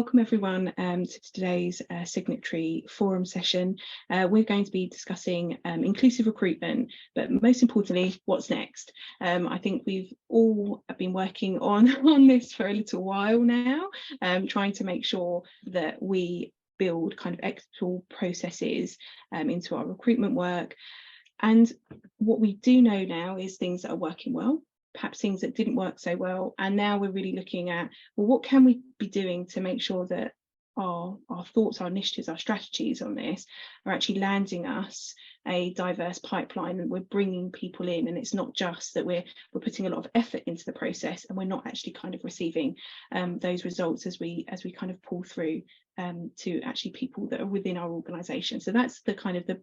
welcome everyone to today's Signatory forum session. We're going to be discussing inclusive recruitment, but most importantly, what's next. I think we've all been working on this for a little while now, trying to make sure that we build kind of equitable processes into our recruitment work. And what we do know now is things that are working well, perhaps things that didn't work so well, and now we're really looking at, well, what can we be doing to make sure that our thoughts, our initiatives, our strategies on this are actually landing us a diverse pipeline, and we're bringing people in, and it's not just that we're putting a lot of effort into the process and we're not actually kind of receiving those results as we kind of pull through to actually people that are within our organisation. So that's the kind of the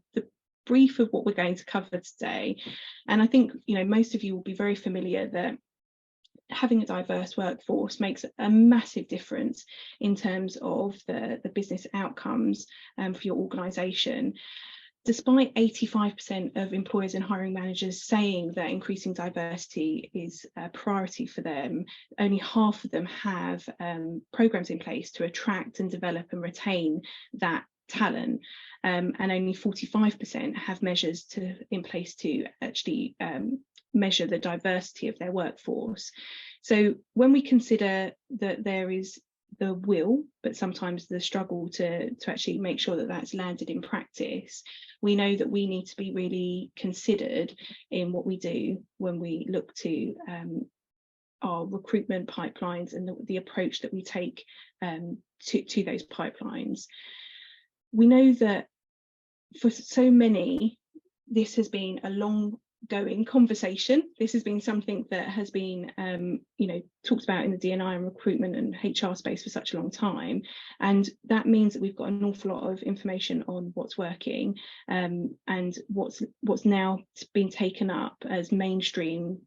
brief of what we're going to cover today. And I think, you know, most of you will be very familiar that having a diverse workforce makes a massive difference in terms of the business outcomes for your organisation. Despite 85% of employers and hiring managers saying that increasing diversity is a priority for them, only half of them have programmes in place to attract and develop and retain that talent, and only 45% have measures in place to actually measure the diversity of their workforce. So when we consider that there is the will, but sometimes the struggle to actually make sure that that's landed in practice, we know that we need to be really considered in what we do when we look to our recruitment pipelines and the approach that we take to those pipelines. We know that for so many, this has been a long-going conversation. This has been something that has been, you know, talked about in the D&I and recruitment and HR space for such a long time. And that means that we've got an awful lot of information on what's working and what's now been taken up as mainstream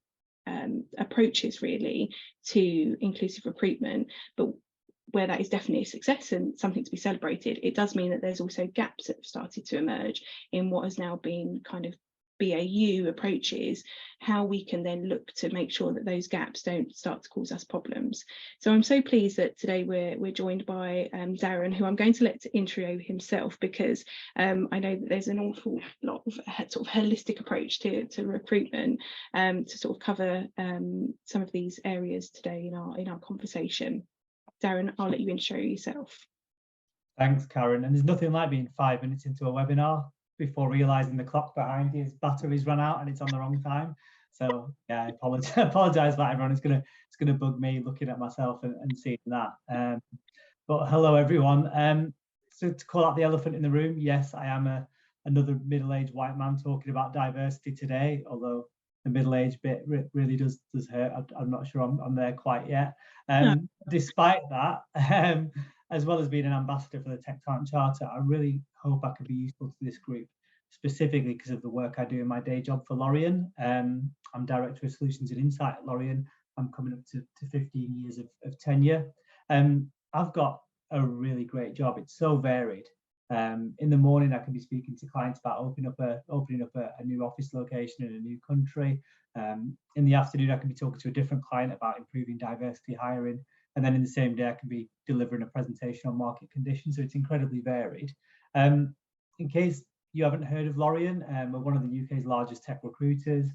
approaches really to inclusive recruitment. But where that is definitely a success and something to be celebrated, it does mean that there's also gaps that have started to emerge in what has now been kind of BAU approaches, how we can then look to make sure that those gaps don't start to cause us problems. So I'm so pleased that today we're joined by Darren, who I'm going to let intro himself, because I know that there's an awful lot of sort of holistic approach to recruitment to sort of cover some of these areas today in our conversation. Darren, I'll let you intro yourself. Thanks, Karen. And there's nothing like being 5 minutes into a webinar before realising the clock behind you's batteries run out and it's on the wrong time. So yeah, I apologise for that, everyone. It's gonna bug me looking at myself and seeing that. But hello, everyone. So to call out the elephant in the room, yes, I am another middle-aged white man talking about diversity today, although the middle-aged bit really does hurt. I'm not sure I'm there quite yet. No. Despite that, as well as being an ambassador for the Tech Talent Charter, I really hope I can be useful to this group, specifically because of the work I do in my day job for Lorien. I'm Director of Solutions and Insight at Lorien. I'm coming up to 15 years of tenure. I've got a really great job. It's so varied. In the morning, I can be speaking to clients about opening up a new office location in a new country. In the afternoon, I can be talking to a different client about improving diversity hiring. And then in the same day, I can be delivering a presentation on market conditions. So it's incredibly varied. In case you haven't heard of Lorien, we're one of the UK's largest tech recruiters.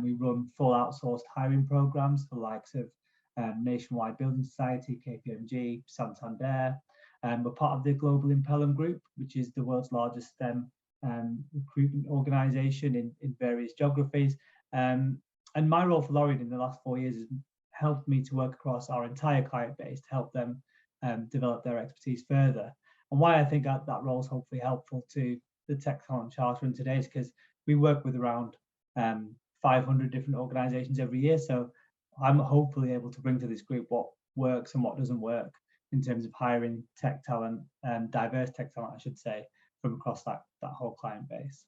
We run full outsourced hiring programs for the likes of Nationwide Building Society, KPMG, Santander. We're part of the Global Impellum Group, which is the world's largest STEM recruitment organisation in various geographies. And my role for Lorien in the last 4 years has helped me to work across our entire client base to help them develop their expertise further. And why I think that role is hopefully helpful to the Tech Talent Charter and today is because we work with around 500 different organisations every year. So I'm hopefully able to bring to this group what works and what doesn't work in terms of hiring tech talent, diverse tech talent, I should say, from across that whole client base.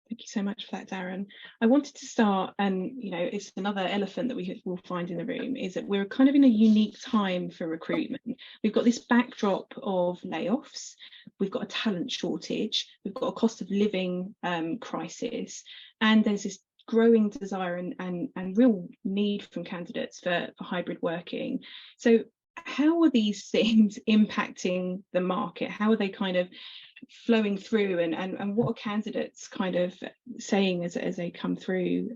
Thank you so much for that, Darren. I wanted to start, and you know, it's another elephant that we will find in the room, is that we're kind of in a unique time for recruitment. We've got this backdrop of layoffs, we've got a talent shortage, we've got a cost of living crisis, and there's this growing desire and real need from candidates for hybrid working. So how are these things impacting the market? How are they kind of flowing through, and what are candidates kind of saying as they come through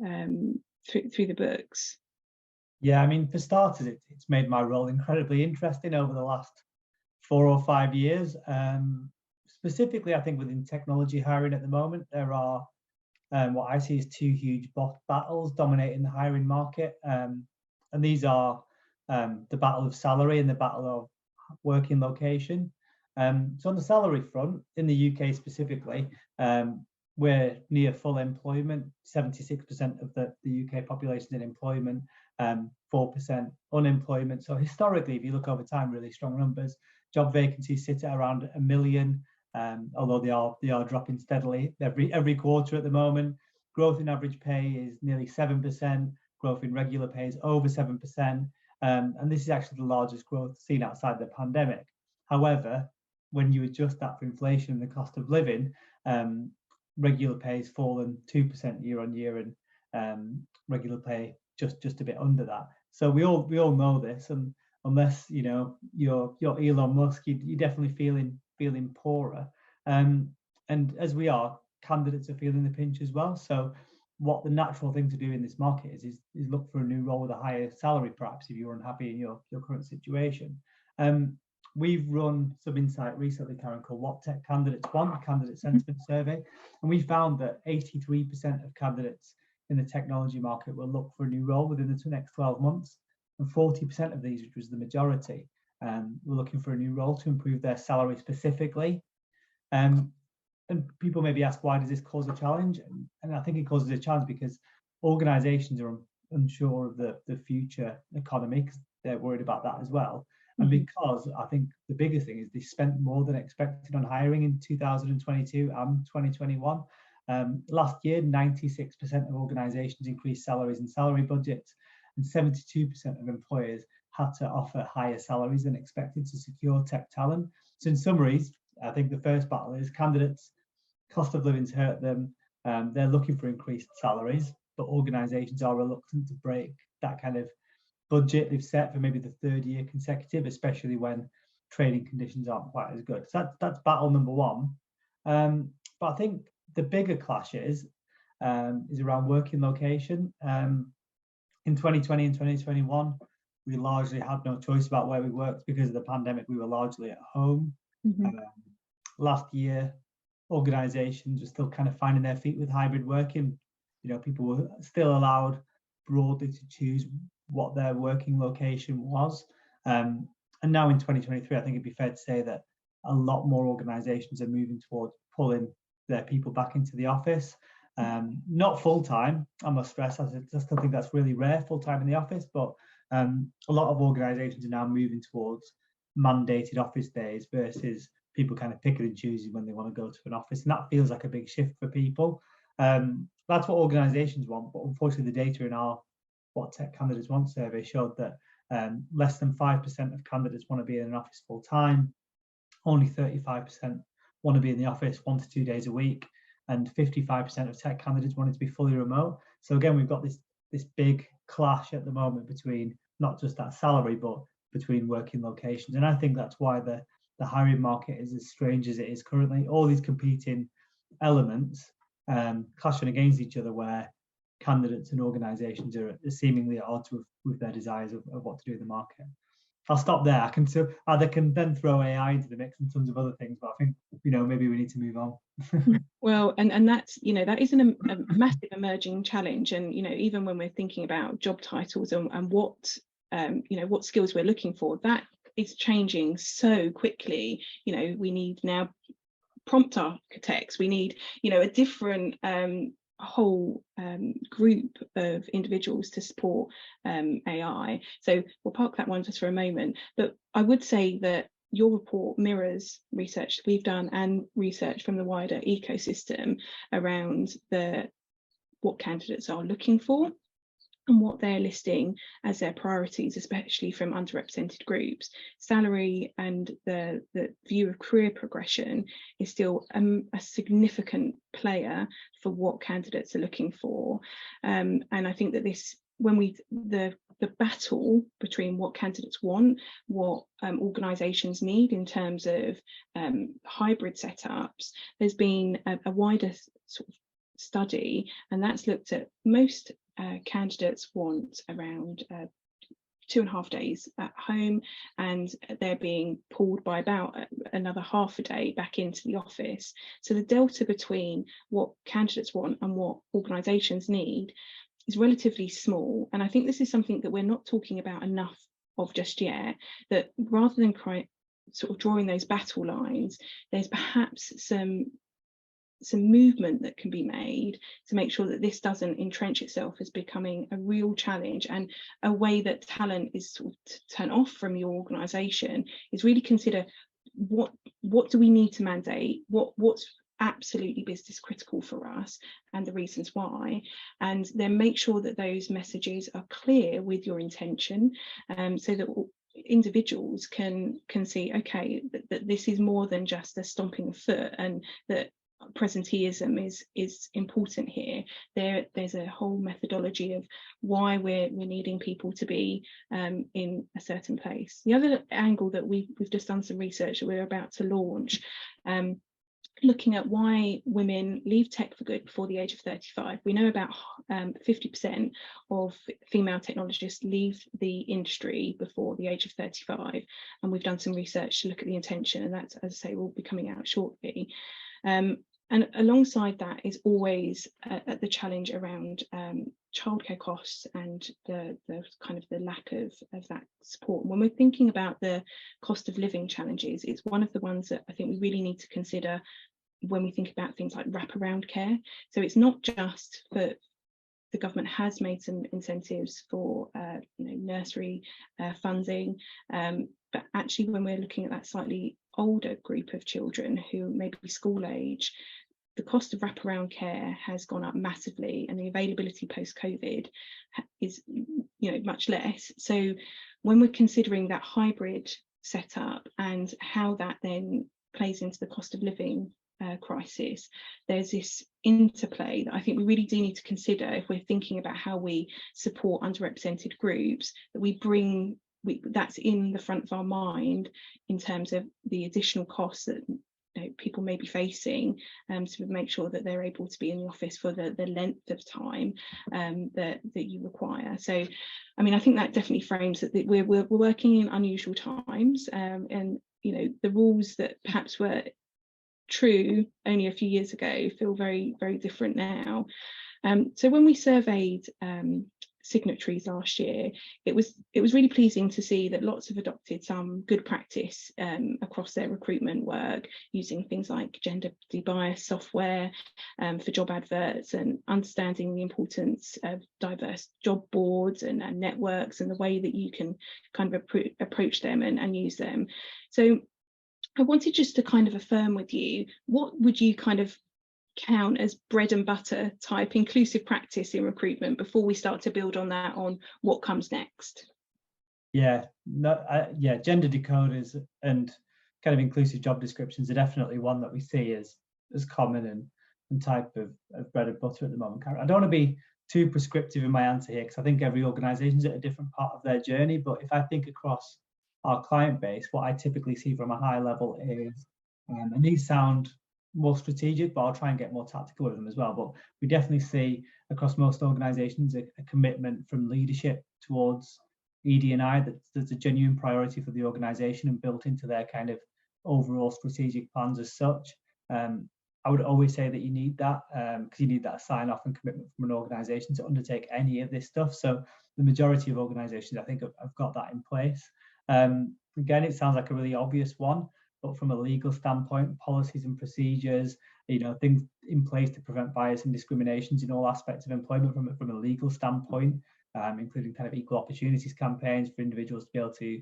through the books? Yeah, I mean, for starters, it's made my role incredibly interesting over the last 4 or 5 years. Specifically, I think within technology hiring at the moment, there are what I see as two huge battles dominating the hiring market. And these are the battle of salary and the battle of working location. So on the salary front, in the UK specifically, we're near full employment, 76% of the UK population in employment, 4% unemployment. So historically, if you look over time, really strong numbers. Job vacancies sit at around 1 million, although they are dropping steadily every quarter at the moment. Growth in average pay is nearly 7%. Growth in regular pay is over 7%. And this is actually the largest growth seen outside the pandemic. However, when you adjust that for inflation and the cost of living, regular pay has fallen 2% year on year, and regular pay just a bit under that. So we all know this, and unless you're Elon Musk, you're definitely feeling poorer. And as we are, candidates are feeling the pinch as well. So what the natural thing to do in this market is look for a new role with a higher salary, perhaps, if you're unhappy in your current situation. We've run some insight recently, Karen, called What Tech Candidates Want, candidate sentiment survey, and we found that 83% of candidates in the technology market will look for a new role within the next 12 months, and 40% of these, which was the majority, were looking for a new role to improve their salary specifically. And people maybe ask, why does this cause a challenge? And I think it causes a challenge because organizations are unsure of the future economy, because they're worried about that as well. And because I think the biggest thing is they spent more than expected on hiring in 2022 and 2021. Last year, 96% of organizations increased salaries and salary budgets, and 72% of employers had to offer higher salaries than expected to secure tech talent. So in summaries, I think the first battle is candidates, cost of living's hurt them. They're looking for increased salaries, but organizations are reluctant to break that kind of budget they've set for maybe the third year consecutive, especially when trading conditions aren't quite as good. So that's battle number one. But I think the bigger clash is around working location. In 2020 and 2021, we largely had no choice about where we worked because of the pandemic. We were largely at home. Last year, organizations were still kind of finding their feet with hybrid working. People were still allowed broadly to choose what their working location was. And now in 2023, I think it'd be fair to say that a lot more organizations are moving towards pulling their people back into the office. Not full-time, I must stress. I still think that's really rare, full-time in the office, but a lot of organizations are now moving towards mandated office days versus people kind of picking and choosing when they want to go to an office. And that feels like a big shift for people. That's what organizations want, but unfortunately the data in our What Tech Candidates Want survey showed that less than 5% of candidates want to be in an office full-time. Only 35% want to be in the office 1 to 2 days a week, and 55% of tech candidates wanted to be fully remote. So again, we've got this big clash at the moment between not just that salary, but between working locations. And I think that's why the hiring market is as strange as it is currently. All these competing elements clashing against each other, where candidates and organizations are seemingly at odds with their desires of what to do in the market. I'll stop there. I can then throw AI into the mix and tons of other things, but I think maybe we need to move on. Well, and that's that is a massive emerging challenge, and even when we're thinking about job titles and what what skills we're looking for, that is changing so quickly. We need now prompt architects. We need a different whole group of individuals to support AI. So we'll park that one just for a moment. But I would say that your report mirrors research that we've done and research from the wider ecosystem around what candidates are looking for and what they're listing as their priorities, especially from underrepresented groups. Salary and the view of career progression is still a significant player for what candidates are looking for. And I think that this, when the the battle between what candidates want, what organisations need in terms of hybrid setups, there's been a wider sort of study, and that's looked at most candidates want around 2.5 days at home, and they're being pulled by about another half a day back into the office. So the delta between what candidates want and what organisations need is relatively small. And I think this is something that we're not talking about enough of just yet, that rather than sort of drawing those battle lines, there's perhaps some movement that can be made to make sure that this doesn't entrench itself as becoming a real challenge, and a way that talent is sort of turned off from your organisation is really consider what do we need to mandate, what's absolutely business critical for us and the reasons why, and then make sure that those messages are clear with your intention, so that individuals can see, okay, that this is more than just a stomping of foot, and that presenteeism is important here. There's a whole methodology of why we're needing people to be in a certain place. The other angle that we've just done some research that we're about to launch, looking at why women leave tech for good before the age of 35. We know about 50% of female technologists leave the industry before the age of 35, and we've done some research to look at the intention, and that's, as I say, will be coming out shortly. And alongside that is always the challenge around childcare costs and the kind of the lack of that support. When we're thinking about the cost of living challenges, it's one of the ones that I think we really need to consider when we think about things like wraparound care. So it's not just for the government has made some incentives for nursery funding, but actually when we're looking at that slightly older group of children who may be school age, the cost of wraparound care has gone up massively, and the availability post-COVID is much less. So when we're considering that hybrid setup and how that then plays into the cost of living crisis, there's this interplay that I think we really do need to consider if we're thinking about how we support underrepresented groups, that we bring that's in the front of our mind in terms of the additional costs that people may be facing, to make sure that they're able to be in the office for the length of time that you require. So I mean, I think that definitely frames that we're working in unusual times, and the rules that perhaps were true only a few years ago feel very, very different now. So when we surveyed signatories last year, it was really pleasing to see that lots have adopted some good practice across their recruitment work, using things like gender debiased software for job adverts, and understanding the importance of diverse job boards and networks, and the way that you can kind of approach them and use them. So I wanted just to kind of affirm with you, what would you kind of count as bread and butter type inclusive practice in recruitment before we start to build on that, on what comes next? Gender decoders and kind of inclusive job descriptions are definitely one that we see as common and type of bread and butter at the moment. I don't want to be too prescriptive in my answer here, because I think every organisation's at a different part of their journey. But if I think across our client base, what I typically see from a high level is, and these sound more strategic, but I'll try and get more tactical with them as well. But we definitely see across most organisations a commitment from leadership towards ED&I, that there's a genuine priority for the organisation and built into their kind of overall strategic plans as such. I would always say that you need that, because you need that sign off and commitment from an organisation to undertake any of this stuff. So the majority of organisations, I think, have got that in place. Again, it sounds like a really obvious one, but from a legal standpoint, policies and procedures, things in place to prevent bias and discriminations in all aspects of employment from a legal standpoint, including kind of equal opportunities campaigns for individuals to be able to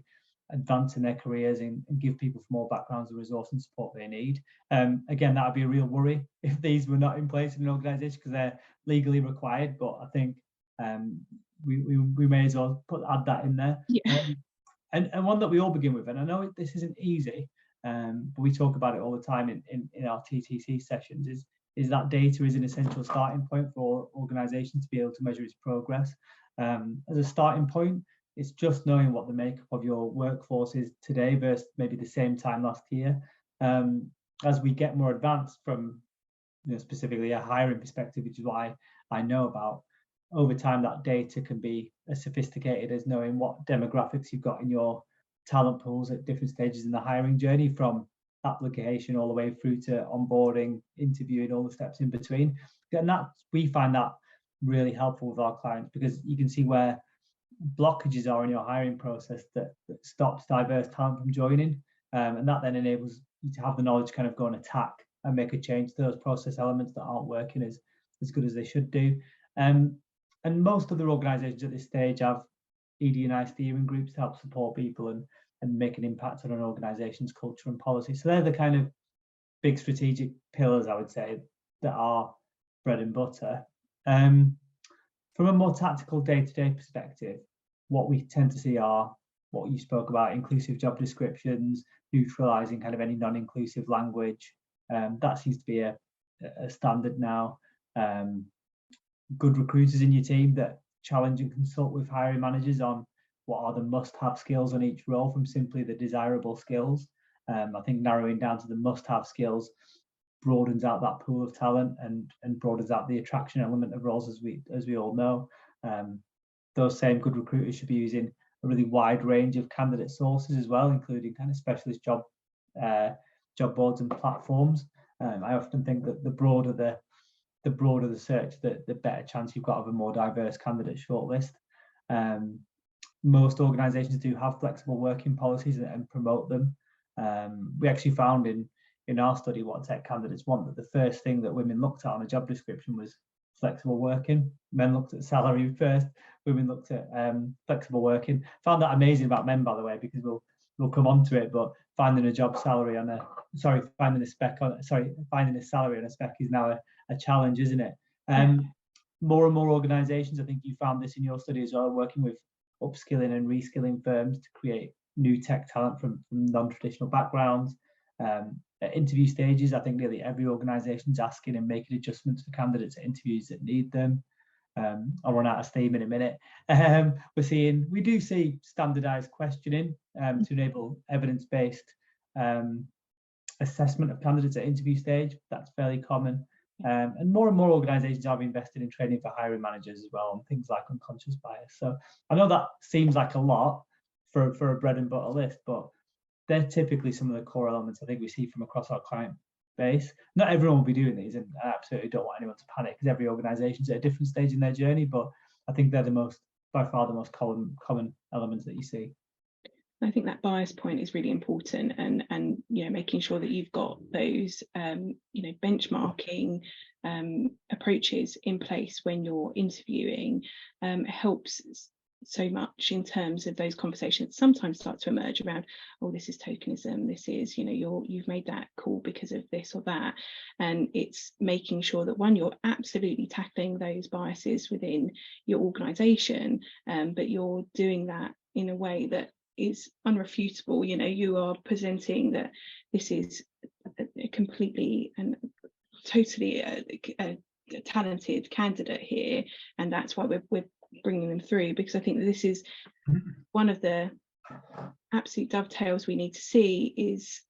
advance in their careers and give people from all backgrounds the resource and support they need. Again, that would be a real worry if these were not in place in an organisation, because they're legally required. But I think we may as well add that in there. Yeah. And one that we all begin with, and I know this isn't easy, but we talk about it all the time in our TTC sessions, is that data is an essential starting point for organisations to be able to measure its progress. As a starting point, it's just knowing what the makeup of your workforce is today versus maybe the same time last year. As we get more advanced from, specifically a hiring perspective, which is what I know about, over time that data can be as sophisticated as knowing what demographics you've got in your talent pools at different stages in the hiring journey, from application all the way through to onboarding, interviewing, all the steps in between. And that, we find that really helpful with our clients, because you can see where blockages are in your hiring process that stops diverse talent from joining, and that then enables you to have the knowledge kind of go and attack and make a change to those process elements that aren't working as good as they should do. And most other organisations at this stage have ED&I steering groups to help support people and make an impact on an organisation's culture and policy. So they're the kind of big strategic pillars, I would say, that are bread and butter. From a more tactical day-to-day perspective, what we tend to see are what you spoke about: inclusive job descriptions, neutralising kind of any non-inclusive language. That seems to be a standard now. Good recruiters in your team that challenge and consult with hiring managers on what are the must-have skills on each role from simply the desirable skills. I think narrowing down to the must-have skills broadens out that pool of talent and broadens out the attraction element of roles, as we all know. Those same good recruiters should be using a really wide range of candidate sources as well, including kind of specialist job boards and platforms. I often think that the broader the search, the better chance you've got of a more diverse candidate shortlist. Most organisations do have flexible working policies and promote them. We actually found in our study what tech candidates want, that the first thing that women looked at on a job description was flexible working. Men looked at salary first, women looked at flexible working. Found that amazing about men, by the way, because we'll come on to it, but finding a salary on a spec is now a challenge, isn't it? More and more organisations, I think you found this in your study as well, working with upskilling and reskilling firms to create new tech talent from non-traditional backgrounds. At interview stages, I think nearly every organisation is asking and making adjustments for candidates at interviews that need them. I'll run out of steam in a minute. We do see standardised questioning to enable evidence-based assessment of candidates at interview stage. That's fairly common. And more organisations have invested in training for hiring managers as well on things like unconscious bias. So I know that seems like a lot for a bread and butter list, but they're typically some of the core elements I think we see from across our client base. Not everyone will be doing these, and I absolutely don't want anyone to panic, because every organisation's at a different stage in their journey, but I think they're by far the most common elements that you see. I think that bias point is really important, and making sure that you've got those benchmarking approaches in place when you're interviewing helps so much in terms of those conversations sometimes start to emerge around, oh, this is tokenism, this is, you've made that call because of this or that. And it's making sure that, one, you're absolutely tackling those biases within your organisation, but you're doing that in a way that is unrefutable. You are presenting that this is a completely and totally a talented candidate here, and that's why we're bringing them through, because I think that this is one of the absolute dovetails we need to see, is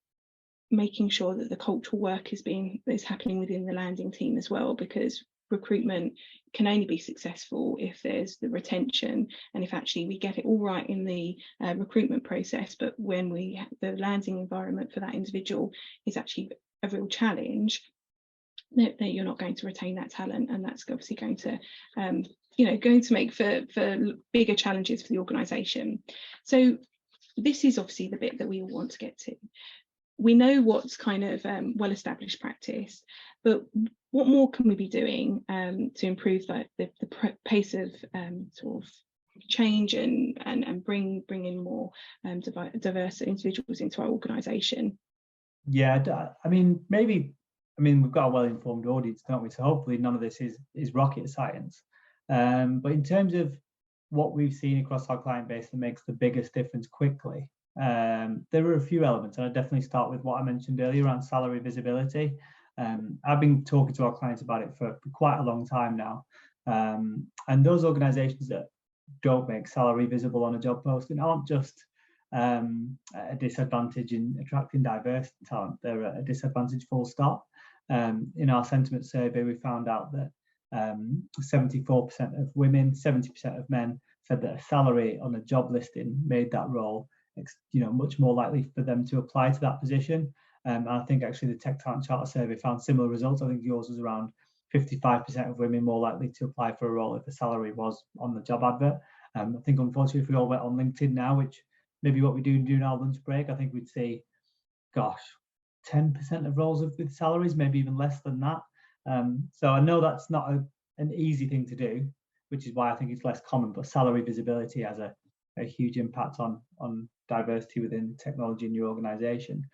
making sure that the cultural work is happening within the landing team as well, because recruitment can only be successful if there's the retention, and if actually we get it all right in the recruitment process, but when the landing environment for that individual is actually a real challenge, that you're not going to retain that talent, and that's obviously going to make for bigger challenges for the organisation. So this is obviously the bit that we all want to get to. We know what's kind of well-established practice, but what more can we be doing to improve the pace of sort of change and bring in more diverse individuals into our organisation? Yeah, we've got a well-informed audience, don't we? So hopefully none of this is rocket science. But in terms of what we've seen across our client base that makes the biggest difference quickly, there are a few elements, and I'd definitely start with what I mentioned earlier around salary visibility. I've been talking to our clients about it for quite a long time now, and those organisations that don't make salary visible on a job posting aren't just a disadvantage in attracting diverse talent, they're a disadvantage full stop. In our sentiment survey, we found out that 74% of women, 70% of men said that a salary on a job listing made that role, much more likely for them to apply to that position. And I think actually the Tech Talent Charter survey found similar results. I think yours was around 55% of women more likely to apply for a role if the salary was on the job advert. I think unfortunately, if we all went on LinkedIn now, which maybe what we do during our lunch break, I think we'd see, gosh, 10% of roles with salaries, maybe even less than that. So I know that's not an easy thing to do, which is why I think it's less common, but salary visibility has a huge impact on diversity within technology in your organization.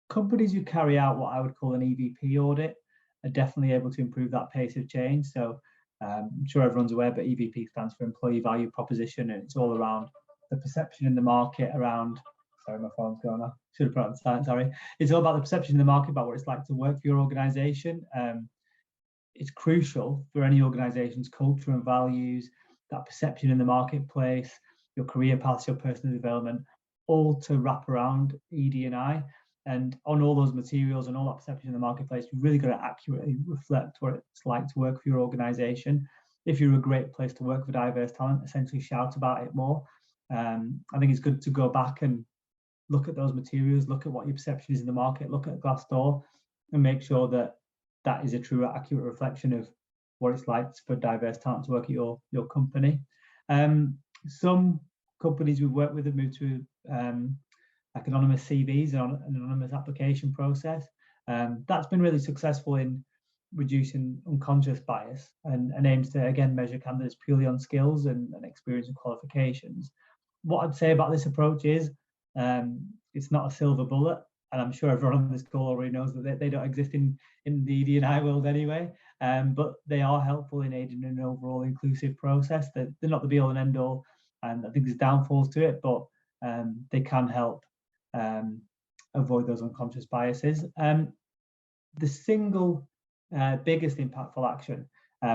Companies who carry out what I would call an EVP audit are definitely able to improve that pace of change. So I'm sure everyone's aware, but EVP stands for Employee Value Proposition, and it's all around the perception in the market around, sorry, my phone's going off, should have put it on silent, sorry. It's all about the perception in the market about what it's like to work for your organization. It's crucial for any organization's culture and values, that perception in the marketplace, your career paths, your personal development, all to wrap around ED&I. And on all those materials and all that perception in the marketplace, you've really got to accurately reflect what it's like to work for your organization. If you're a great place to work for diverse talent, essentially shout about it more. I think it's good to go back and look at those materials, look at what your perception is in the market, look at Glassdoor, and make sure that that is a true, accurate reflection of what it's like for diverse talent to work at your company. Some companies we've worked with have moved to like anonymous CVs and an anonymous application process. That's been really successful in reducing unconscious bias and aims to, again, measure candidates purely on skills and experience and qualifications. What I'd say about this approach is it's not a silver bullet, and I'm sure everyone on this call already knows that they don't exist in the ED&I world anyway, but they are helpful in aiding an overall inclusive process. They're not the be-all and end-all, and I think there's downfalls to it, but they can help avoid those unconscious biases. The single biggest impactful action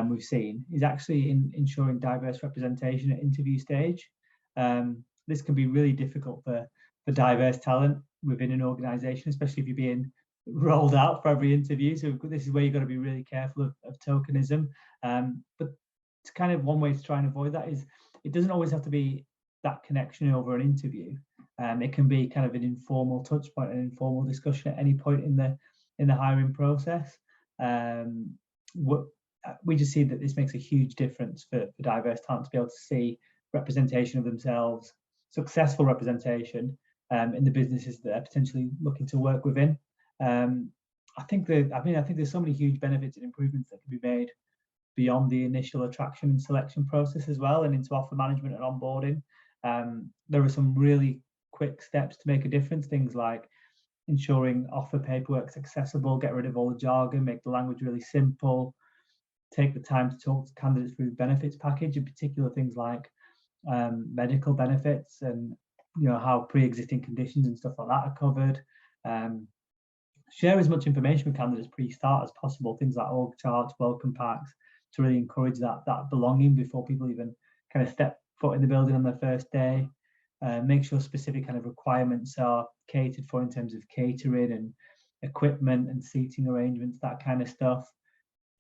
we've seen is actually in ensuring diverse representation at interview stage. This can be really difficult for diverse talent within an organization, especially if you're being rolled out for every interview. So this is where you've got to be really careful of tokenism. But it's kind of one way to try and avoid that is it doesn't always have to be that connection over an interview. It can be kind of an informal touch point, an informal discussion at any point in the hiring process. We just see that this makes a huge difference for diverse talent to be able to see representation of themselves, successful representation in the businesses that they're potentially looking to work within. I think there's so many huge benefits and improvements that can be made beyond the initial attraction and selection process as well, and into offer management and onboarding. There are some really quick steps to make a difference, things like ensuring offer paperwork's accessible, get rid of all the jargon, make the language really simple, take the time to talk to candidates through the benefits package, in particular things like medical benefits and how pre-existing conditions and stuff like that are covered. Share as much information with candidates pre-start as possible, things like org charts, welcome packs, to really encourage that belonging before people even kind of step foot in the building on their first day. Make sure specific kind of requirements are catered for in terms of catering and equipment and seating arrangements, that kind of stuff.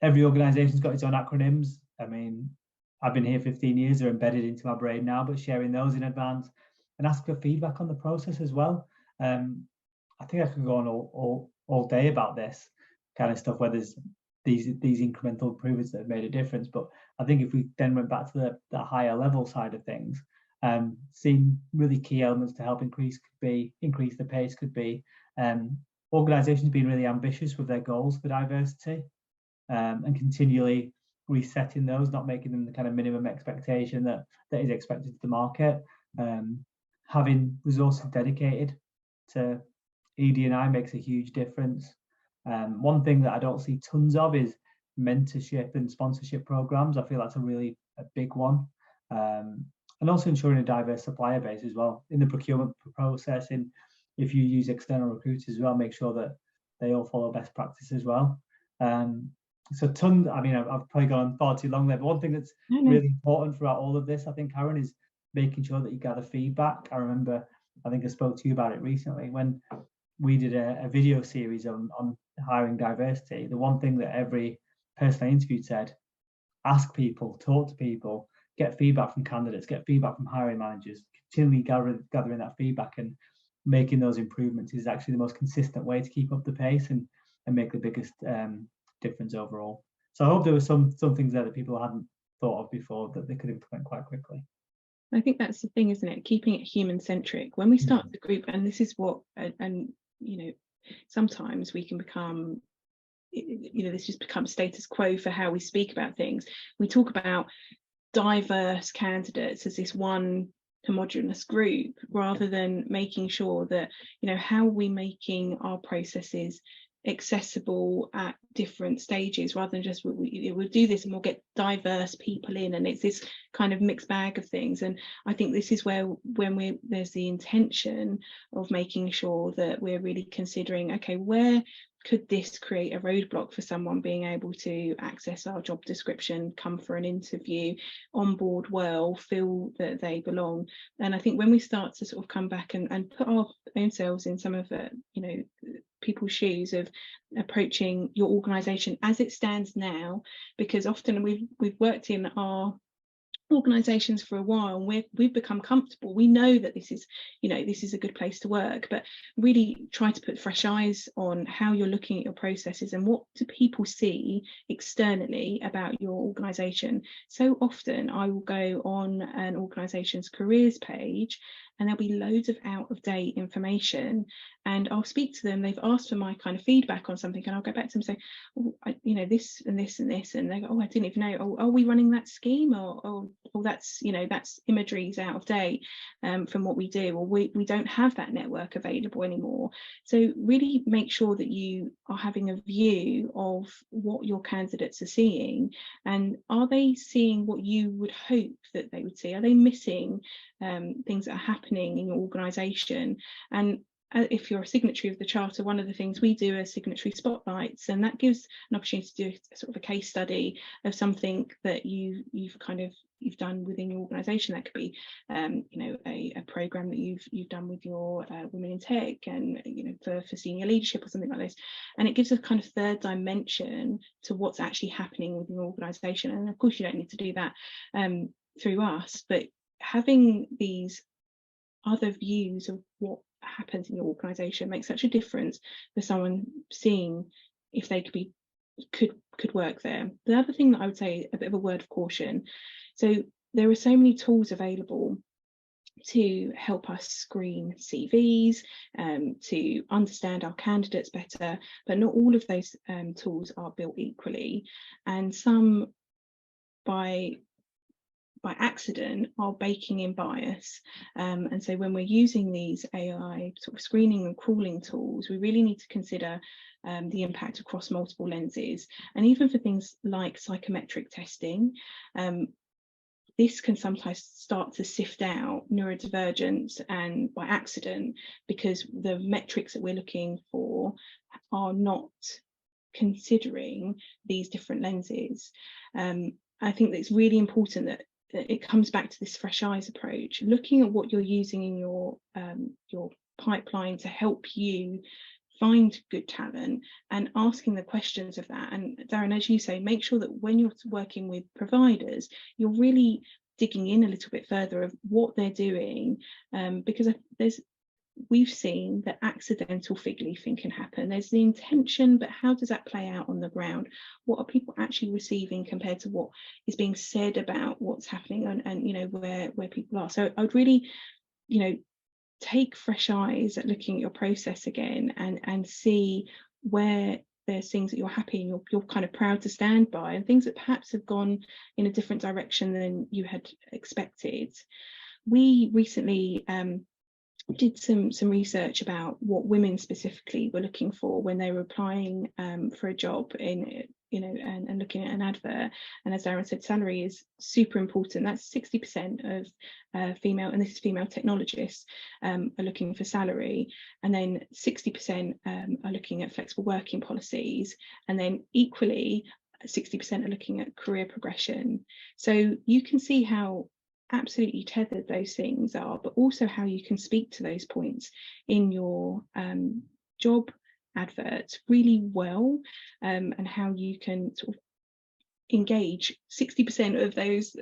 Every organization's got its own acronyms. I mean, I've been here 15 years, they're embedded into my brain now, but sharing those in advance and ask for feedback on the process as well. I think I could go on all day about this kind of stuff, where there's these incremental improvements that have made a difference. But I think if we then went back to the higher level side of things, seeing really key elements to help increase the pace could be organizations being really ambitious with their goals for diversity and continually resetting those, not making them the kind of minimum expectation that is expected to the market. Having resources dedicated to ED&I makes a huge difference. One thing that I don't see tons of is mentorship and sponsorship programs. I feel that's a big one. And also ensuring a diverse supplier base as well in the procurement process. And if you use external recruiters as well, make sure that they all follow best practice as well. So tons, I mean, I've probably gone far too long there, but one thing that's really important throughout all of this, I think, Karen, is making sure that you gather feedback. I remember, I think I spoke to you about it recently, when we did a video series on hiring diversity. The one thing that every person I interviewed said, ask people, talk to people, get feedback from candidates, get feedback from hiring managers, continually gathering that feedback and making those improvements is actually the most consistent way to keep up the pace and make the biggest difference overall. So I hope there were some things there that people hadn't thought of before that they could implement quite quickly. I think that's the thing, isn't it? Keeping it human centric. When we start the group, and this is what, and you know, sometimes we can become, you know, this just becomes status quo for how we speak about things. We talk about diverse candidates as this one homogenous group, rather than making sure that, you know, how are we making our processes accessible at different stages, rather than just we'll do this and we'll get diverse people in, and it's this kind of mixed bag of things. And I think this is where, when there's the intention of making sure that we're really considering, okay, where could this create a roadblock for someone being able to access our job description, come for an interview, on board well, feel that they belong? And I think when we start to sort of come back and put our own selves in some of the, you know, people's shoes of approaching your organisation as it stands now, because often we've worked in our organizations for a while, and we've become comfortable. We know that this is, you know, this is a good place to work, but really try to put fresh eyes on how you're looking at your processes and what do people see externally about your organization. So often I will go on an organization's careers page and there'll be loads of out of date information, and I'll speak to them. They've asked for my kind of feedback on something, and I'll go back to them and say, oh, you know, this and this and this, and they go, oh, I didn't even know. Oh, are we running that scheme? Or that's, you know, that's imagery's out of date from what we do, or we don't have that network available anymore. So really make sure that you are having a view of what your candidates are seeing, and are they seeing what you would hope that they would see? Are they missing things that are happening in your organisation? And if you're a signatory of the Charter, one of the things we do are signatory spotlights, and that gives an opportunity to do a sort of a case study of something that you've done within your organisation. That could be, you know, a programme that you've done with your Women in Tech, and you know, for senior leadership or something like this. And it gives a kind of third dimension to what's actually happening within your organisation. And of course, you don't need to do that through us, but having these other views of what happens in your organisation makes such a difference for someone seeing if they could work there. The other thing that I would say, a bit of a word of caution. So there are so many tools available to help us screen CVs, to understand our candidates better, but not all of those tools are built equally, and some by accident are baking in bias. And so when we're using these AI sort of screening and crawling tools, we really need to consider the impact across multiple lenses. And even for things like psychometric testing, this can sometimes start to sift out neurodivergence and by accident, because the metrics that we're looking for are not considering these different lenses. I think that it's really important that it comes back to this fresh eyes approach, looking at what you're using in your pipeline to help you find good talent, and asking the questions of that. And Darren, as you say, make sure that when you're working with providers, you're really digging in a little bit further of what they're doing, because we've seen that accidental fig leafing can happen. There's the intention, but how does that play out on the ground? What are people actually receiving compared to what is being said about what's happening, and you know, where people are? So I would really, you know, take fresh eyes at looking at your process again, and see where there's things that you're happy and you're kind of proud to stand by, and things that perhaps have gone in a different direction than you had expected. We recently did some research about what women specifically were looking for when they were applying for a job in, you know, and looking at an advert. And as Darren said, salary is super important. That's 60% of female, and this is female technologists, are looking for salary, and then 60% are looking at flexible working policies, and then equally 60% are looking at career progression. So you can see how absolutely tethered those things are, but also how you can speak to those points in your job advert really well, and how you can sort of engage 60% of those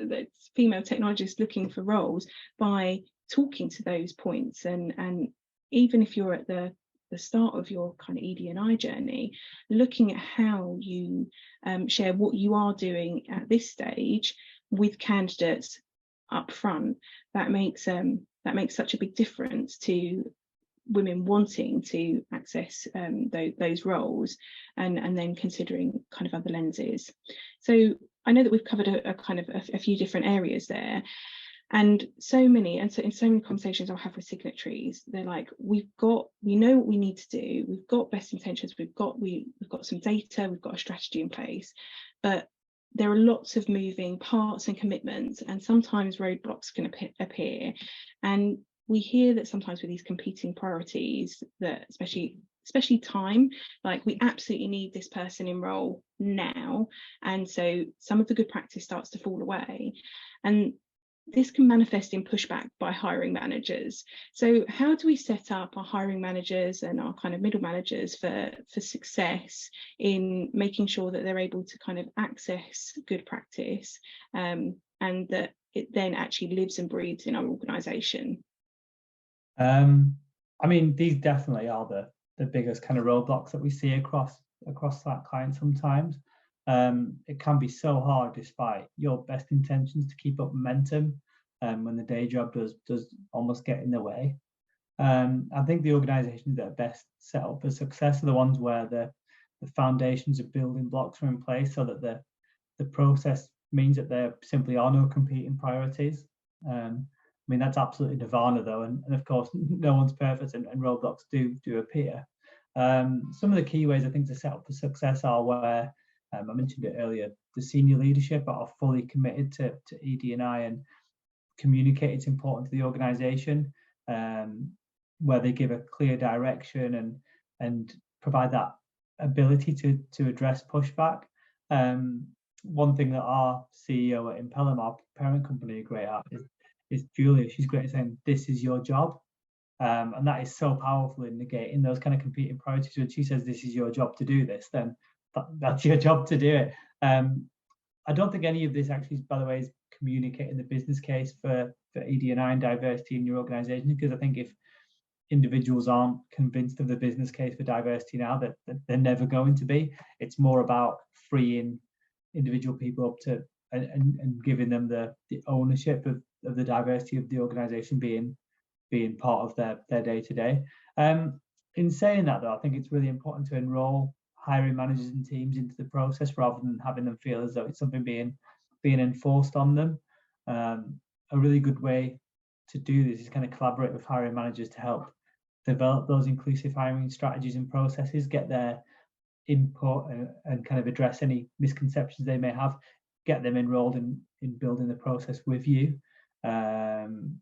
female technologists looking for roles by talking to those points. And even if you're at the start of your kind of ED&I journey, looking at how you share what you are doing at this stage with candidates up front, that makes such a big difference to women wanting to access those roles, and then considering kind of other lenses. So I know that we've covered a few different areas there, and so in so many conversations I'll have with signatories, they're like, we know what we need to do, we've got best intentions, we've got some data, we've got a strategy in place, but there are lots of moving parts and commitments, and sometimes roadblocks can appear. And we hear that sometimes with these competing priorities, that especially time, like we absolutely need this person in role now, and so some of the good practice starts to fall away, and this can manifest in pushback by hiring managers. So how do we set up our hiring managers and our kind of middle managers for success in making sure that they're able to kind of access good practice, and that it then actually lives and breathes in our organisation? I mean, these definitely are the biggest kind of roadblocks that we see across that client sometimes. It can be so hard, despite your best intentions, to keep up momentum when the day job does almost get in the way. I think the organisations that are best set up for success are the ones where the foundations of building blocks are in place, so that the process means that there simply are no competing priorities. I mean, that's absolutely nirvana, though, and of course, no one's perfect, and roadblocks do appear. Some of the key ways I think to set up for success are where, I mentioned it earlier, the senior leadership are fully committed to ED&I and communicate it's important to the organisation, where they give a clear direction and provide that ability to address pushback. One thing that our CEO at Impelum, our parent company, are great at is Julia. She's great at saying, "This is your job," and that is so powerful in negating those kind of competing priorities. When she says, "This is your job to do this," then that's your job to do it. I don't think any of this actually, by the way, is communicating the business case for ED&I and diversity in your organisation, because I think if individuals aren't convinced of the business case for diversity now, that they're never going to be. It's more about freeing individual people up to and giving them the ownership of the diversity of the organisation being part of their day-to-day. In saying that, though, I think it's really important to enrol hiring managers and teams into the process, rather than having them feel as though it's something being enforced on them. A really good way to do this is kind of collaborate with hiring managers to help develop those inclusive hiring strategies and processes, get their input, and kind of address any misconceptions they may have, get them enrolled in building the process with you,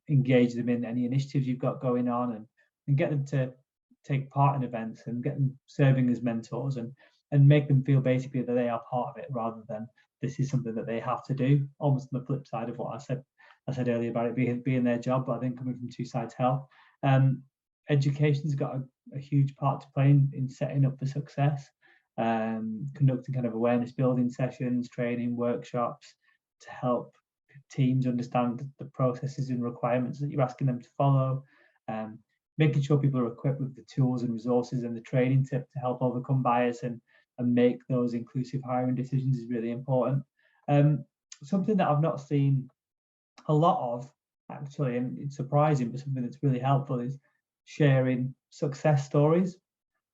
engage them in any initiatives you've got going on, and get them to take part in events, and get them serving as mentors, and make them feel basically that they are part of it, rather than this is something that they have to do. Almost on the flip side of what I said earlier about it being their job, but I think coming from two sides help. Education's got a huge part to play in setting up for success, conducting kind of awareness building sessions, training, workshops to help teams understand the processes and requirements that you're asking them to follow, making sure people are equipped with the tools and resources and the training to help overcome bias and make those inclusive hiring decisions is really important. Something that I've not seen a lot of, actually, and it's surprising, but something that's really helpful, is sharing success stories,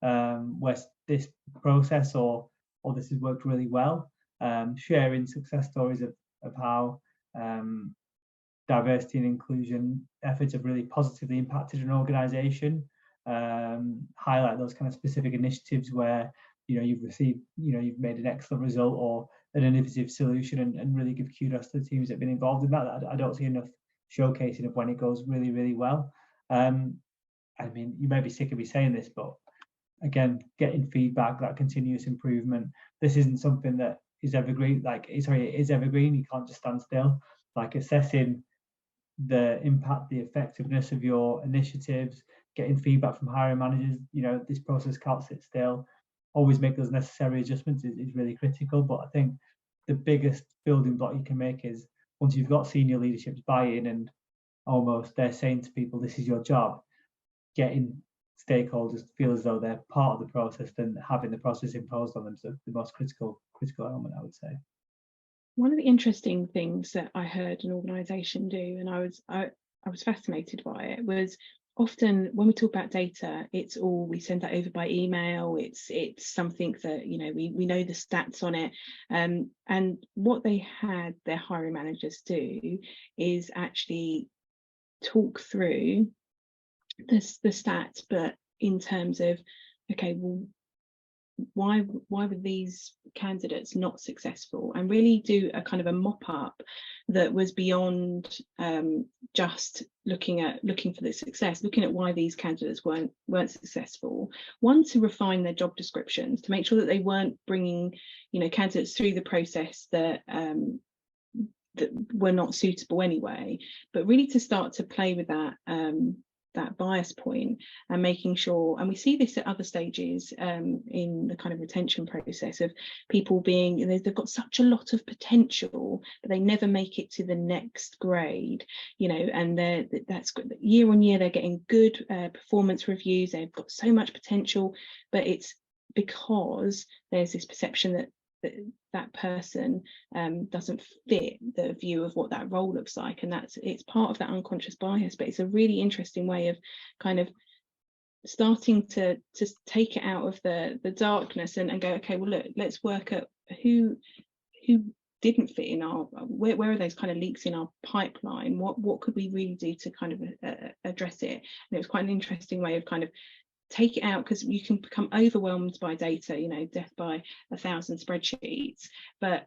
where this process or this has worked really well. Sharing success stories of how diversity and inclusion efforts have really positively impacted an organisation. Highlight those kind of specific initiatives where you've made an excellent result or an innovative solution, and really give kudos to the teams that have been involved in that. I don't see enough showcasing of when it goes really, really well. I mean, you may be sick of me saying this, but again, getting feedback, that continuous improvement, this isn't something that is evergreen. It is evergreen. You can't just stand still. Like assessing the impact, the effectiveness of your initiatives, getting feedback from hiring managers. This process can't sit still. Always make those necessary adjustments is really critical. But I think the biggest building block you can make is once you've got senior leadership's buy-in and almost they're saying to people, this is your job, getting stakeholders to feel as though they're part of the process than having the process imposed on them. So the most critical element, I would say. One of the interesting things that I heard an organisation do, and I was fascinated by it, was often when we talk about data, it's all we send that over by email. It's something that we know the stats on it, and what they had their hiring managers do is actually talk through the stats, but in terms of, okay, well, why were these candidates not successful, and really do a kind of a mop-up that was beyond just looking for the success, looking at why these candidates weren't successful. One, to refine their job descriptions, to make sure that they weren't bringing candidates through the process that were not suitable anyway, but really to start to play with that bias point and making sure, and we see this at other stages in the kind of retention process, of people being, they've got such a lot of potential but they never make it to the next grade, and that's year on year they're getting good performance reviews, they've got so much potential, but it's because there's this perception that that person doesn't fit the view of what that role looks like, and it's part of that unconscious bias. But it's a really interesting way of kind of starting to take it out of the darkness and go, okay, well, look, let's work at who didn't fit in our, where are those kind of leaks in our pipeline, what could we really do to kind of address it. And it was quite an interesting way of kind of take it out, because you can become overwhelmed by data, death by 1,000 spreadsheets, but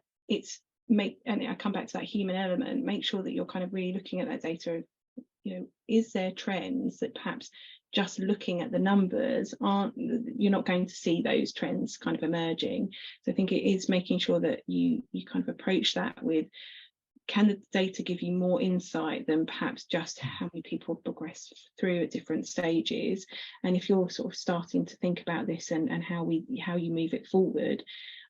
and I come back to that human element, make sure that you're kind of really looking at that data of, is there trends that perhaps just looking at the numbers you're not going to see those trends kind of emerging. So I think it is making sure that you kind of approach that with, can the data give you more insight than perhaps just how many people progress through at different stages? And if you're sort of starting to think about this and how you move it forward,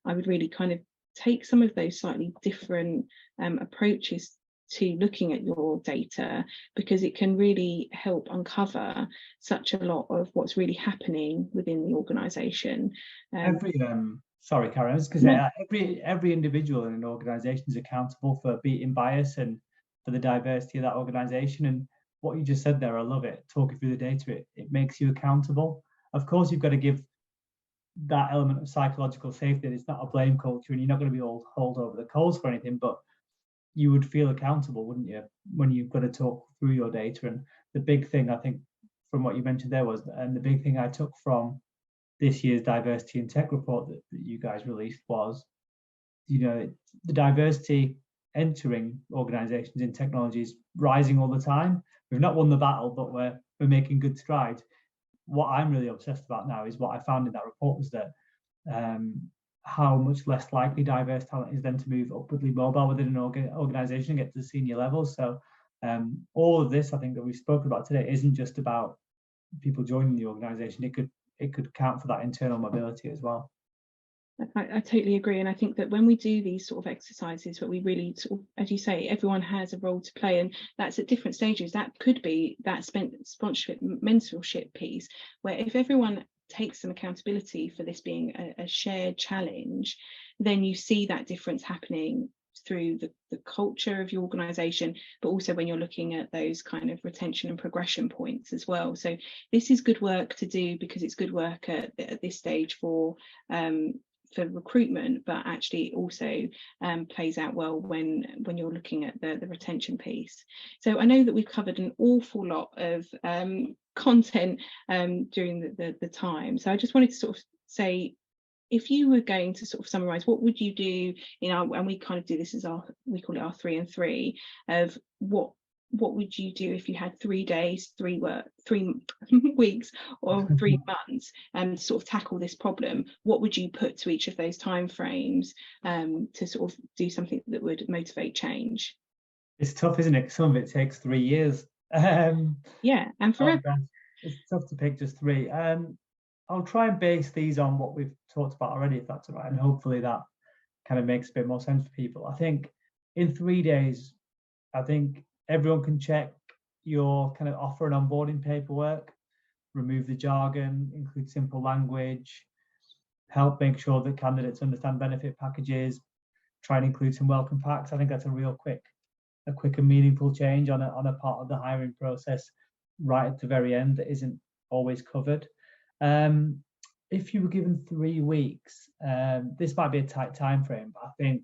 I would really kind of take some of those slightly different approaches to looking at your data, because it can really help uncover such a lot of what's really happening within the organisation. Sorry, Karen, I was going to say, every individual in an organisation is accountable for beating bias and for the diversity of that organisation. And what you just said there, I love it. Talking through the data, it makes you accountable. Of course, you've got to give that element of psychological safety. It's not a blame culture, and you're not going to be all hauled over the coals for anything, but you would feel accountable, wouldn't you, when you've got to talk through your data. And the big thing, I think, from what you mentioned there was, and the big thing I took from this year's diversity in tech report that you guys released was, the diversity entering organizations in technology is rising all the time. We've not won the battle, but we're making good strides. What I'm really obsessed about now is what I found in that report was that how much less likely diverse talent is then to move upwardly mobile within an organization and get to the senior levels. So all of this, I think, that we've spoken about today isn't just about people joining the organization. It could count for that internal mobility as well. I totally agree, and I think that when we do these sort of exercises, where we really sort of, as you say, everyone has a role to play, and that's at different stages. That could be that sponsorship, mentorship piece, where if everyone takes some accountability for this being a shared challenge, then you see that difference happening through the culture of your organisation, but also when you're looking at those kind of retention and progression points as well. So this is good work to do, because it's good work at this stage for recruitment, but actually also plays out well when you're looking at the retention piece. So I know that we've covered an awful lot of content during the time, so I just wanted to sort of say, if you were going to sort of summarize, what would you do, and we kind of do this as we call it our 3 and 3, of what what would you do if you had 3 days, 3 weeks, or 3 months to sort of tackle this problem? What would you put to each of those timeframes to sort of do something that would motivate change? It's tough, isn't it? Some of it takes 3 years. Yeah, and forever. It's tough to pick just 3. I'll try and base these on what we've talked about already, if that's all right, and hopefully that kind of makes a bit more sense for people. I think in 3 days, I think everyone can check your kind of offer and onboarding paperwork, remove the jargon, include simple language, help make sure that candidates understand benefit packages, try and include some welcome packs. I think that's a real quick and meaningful change on a part of the hiring process right at the very end that isn't always covered. If you were given 3 weeks, this might be a tight time frame, but I think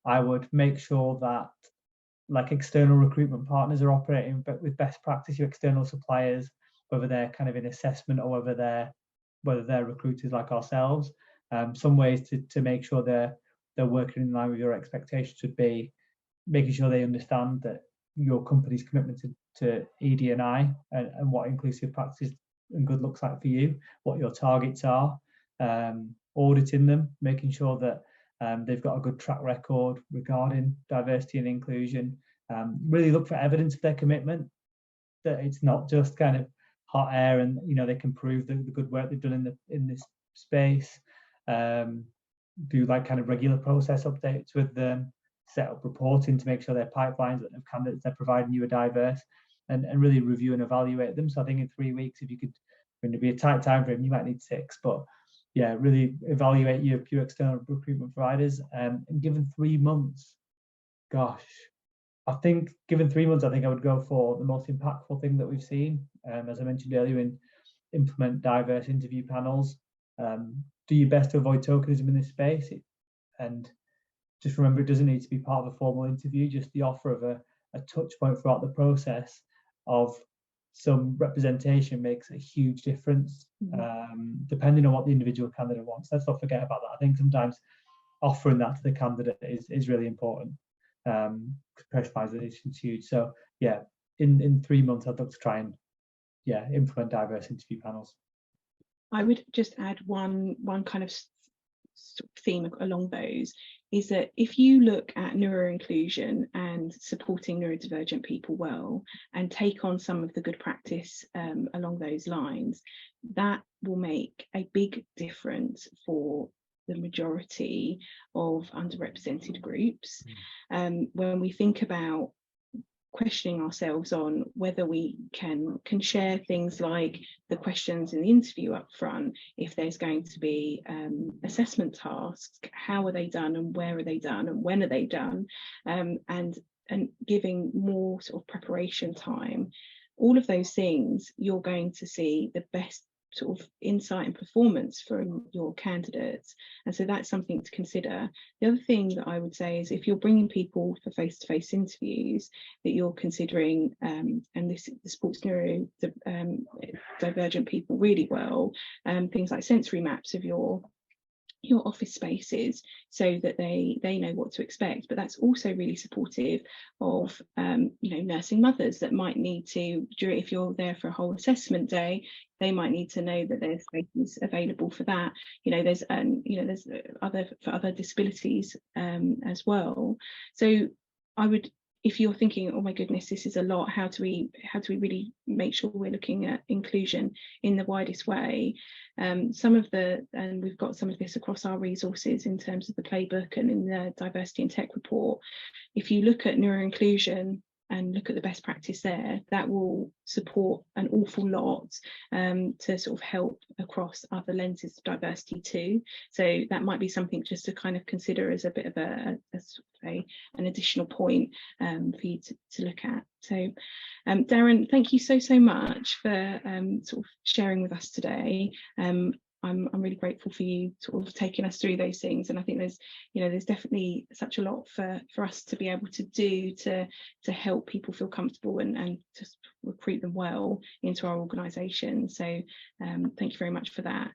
I would make sure that like external recruitment partners are operating with best practice, your external suppliers, whether they're kind of in assessment or whether they're recruiters like ourselves. Some ways to make sure they're working in line with your expectations would be making sure they understand that your company's commitment to ED&I and what inclusive practice and good looks like for you, what your targets are, auditing them, making sure that they've got a good track record regarding diversity and inclusion. Really look for evidence of their commitment, that it's not just kind of hot air and they can prove the good work they've done in this space. Do like kind of regular process updates with them, set up reporting to make sure their pipelines of candidates they're providing you are diverse, and really review and evaluate them. So I think in 3 weeks, if you could, going to be a tight time frame, you might need 6, but yeah, really evaluate your external recruitment providers. And given 3 months, gosh, I think given 3 months, I think I would go for the most impactful thing that we've seen. As I mentioned earlier, implement diverse interview panels. Do your best to avoid tokenism in this space, and just remember it doesn't need to be part of a formal interview. Just the offer of a touch point throughout the process of some representation makes a huge difference, depending on what the individual candidate wants. Let's not forget about that. I think sometimes offering that to the candidate is really important. Personalization is huge. So yeah, in 3 months, I'd look to try and implement diverse interview panels. I would just add one kind of theme along those, is that if you look at neuro-inclusion and supporting neurodivergent people well and take on some of the good practice along those lines, that will make a big difference for the majority of underrepresented groups. When we think about questioning ourselves on whether we can share things like the questions in the interview up front, if there's going to be assessment tasks, how are they done and where are they done and when are they done, and giving more sort of preparation time, all of those things, you're going to see the best sort of insight and performance from your candidates. And so that's something to consider. The other thing that I would say is if you're bringing people for face-to-face interviews, that you're considering, and this supports neurodivergent people really well, things like sensory maps of your office spaces so that they know what to expect. But that's also really supportive of nursing mothers that might need to, if you're there for a whole assessment day, they might need to know that there's spaces available for that. There's other disabilities as well. So I would, if you're thinking, oh my goodness, this is a lot, how do we really make sure we're looking at inclusion in the widest way? And we've got some of this across our resources in terms of the playbook and in the diversity and tech report. If you look at neuro-inclusion and look at the best practice there, that will support an awful lot to sort of help across other lenses of diversity too. So that might be something just to kind of consider as a bit of an additional point for you to look at. So Darren, thank you so much for sort of sharing with us today. I'm really grateful for you sort of taking us through those things, and I think there's definitely such a lot for us to be able to do to help people feel comfortable and just recruit them well into our organisation. So thank you very much for that.